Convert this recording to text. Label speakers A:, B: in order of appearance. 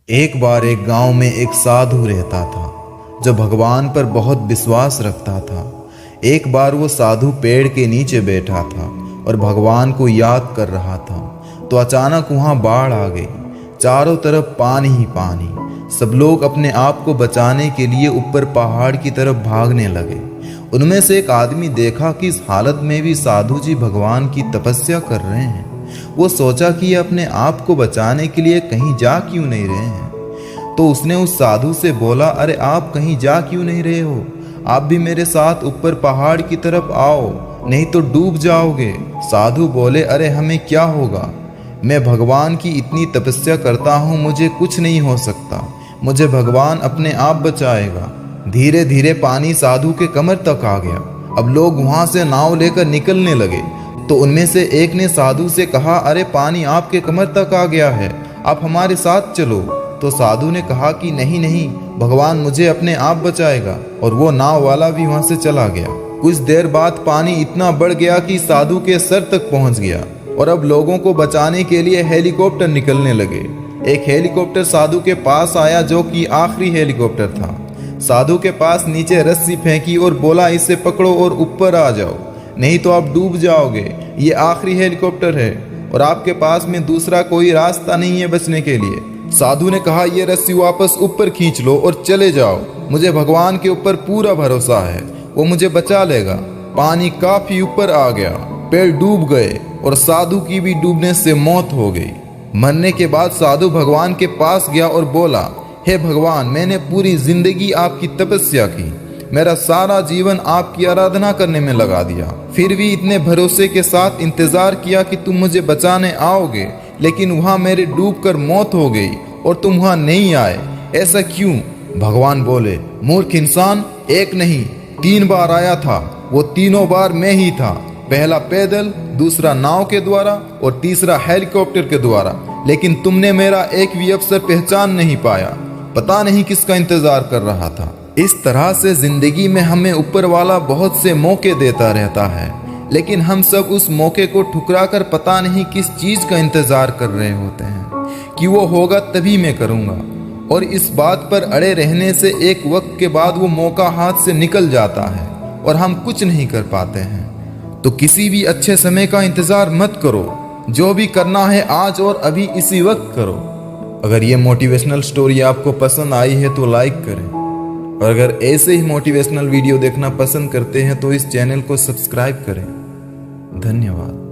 A: एक बार एक गांव में एक साधु रहता था जो भगवान पर बहुत विश्वास रखता था। एक बार वो साधु पेड़ के नीचे बैठा था और भगवान को याद कर रहा था, तो अचानक वहां बाढ़ आ गई। चारों तरफ पानी ही पानी। सब लोग अपने आप को बचाने के लिए ऊपर पहाड़ की तरफ भागने लगे। उनमें से एक आदमी देखा कि इस हालत में भी साधु जी भगवान की तपस्या कर रहे हैं। वो सोचा कि ये अपने आप को बचाने के लिए कहीं जा क्यों नहीं रहे हैं। तो उसने उस साधु से बोला, अरे आप कहीं जा क्यों नहीं रहे हो? आप भी मेरे साथ ऊपर पहाड़ की तरफ आओ, नहीं तो डूब जाओगे। साधु बोले, अरे हमें क्या होगा? मैं भगवान की इतनी तपस्या करता हूँ, मुझे कुछ नहीं हो सकता। मुझे भगवान अपने आप बचाएगा। धीरे धीरे पानी साधु के कमर तक आ गया। अब लोग वहां से नाव लेकर निकलने लगे। तो उनमें से एक ने साधु से कहा, अरे पानी आपके कमर तक आ गया है, आप हमारे साथ चलो। तो साधु ने कहा कि नहीं नहीं, भगवान मुझे अपने आप बचाएगा। और वो नाव वाला भी वहां से चला गया। कुछ देर बाद पानी इतना बढ़ गया कि साधु के सर तक पहुंच गया और अब लोगों को बचाने के लिए हेलीकॉप्टर निकलने लगे। एक हेलीकॉप्टर साधु के पास आया जो कि आखिरी हेलीकॉप्टर था। साधु के पास नीचे रस्सी फेंकी और बोला, इसे पकड़ो और ऊपर आ जाओ, नहीं तो आप डूब जाओगे। ये आखिरी हेलीकॉप्टर है और आपके पास में दूसरा कोई रास्ता नहीं है बचने के लिए। साधु ने कहा, ये रस्सी वापस ऊपर खींच लो और चले जाओ। मुझे भगवान के ऊपर पूरा भरोसा है, वो मुझे बचा लेगा। पानी काफी ऊपर आ गया, पेड़ डूब गए और साधु की भी डूबने से मौत हो गई। मरने के बाद साधु भगवान के पास गया और बोला, हे भगवान, मैंने पूरी जिंदगी आपकी तपस्या की, मेरा सारा जीवन आपकी आराधना करने में लगा दिया, फिर भी इतने भरोसे के साथ इंतजार किया कि तुम मुझे बचाने आओगे, लेकिन वहां मेरे डूबकर मौत हो गई और तुम वहां नहीं आए, ऐसा क्यों? भगवान बोले, मूर्ख इंसान, एक नहीं 3 बार आया था। वो तीनों बार मैं ही था। पहला पैदल, दूसरा नाव के द्वारा और तीसरा हेलीकॉप्टर के द्वारा, लेकिन तुमने मेरा एक भी अवसर पहचान नहीं पाया। पता नहीं किसका इंतजार कर रहा था। इस तरह से जिंदगी में हमें ऊपर वाला बहुत से मौके देता रहता है, लेकिन हम सब उस मौके को ठुकराकर पता नहीं किस चीज का इंतजार कर रहे होते हैं कि वो होगा तभी मैं करूंगा। और इस बात पर अड़े रहने से एक वक्त के बाद वो मौका हाथ से निकल जाता है और हम कुछ नहीं कर पाते हैं। तो किसी भी अच्छे समय का इंतजार मत करो, जो भी करना है आज और अभी इसी वक्त करो। अगर ये मोटिवेशनल स्टोरी आपको पसंद आई है तो लाइक करें, और अगर ऐसे ही मोटिवेशनल वीडियो देखना पसंद करते हैं तो इस चैनल को सब्सक्राइब करें। धन्यवाद।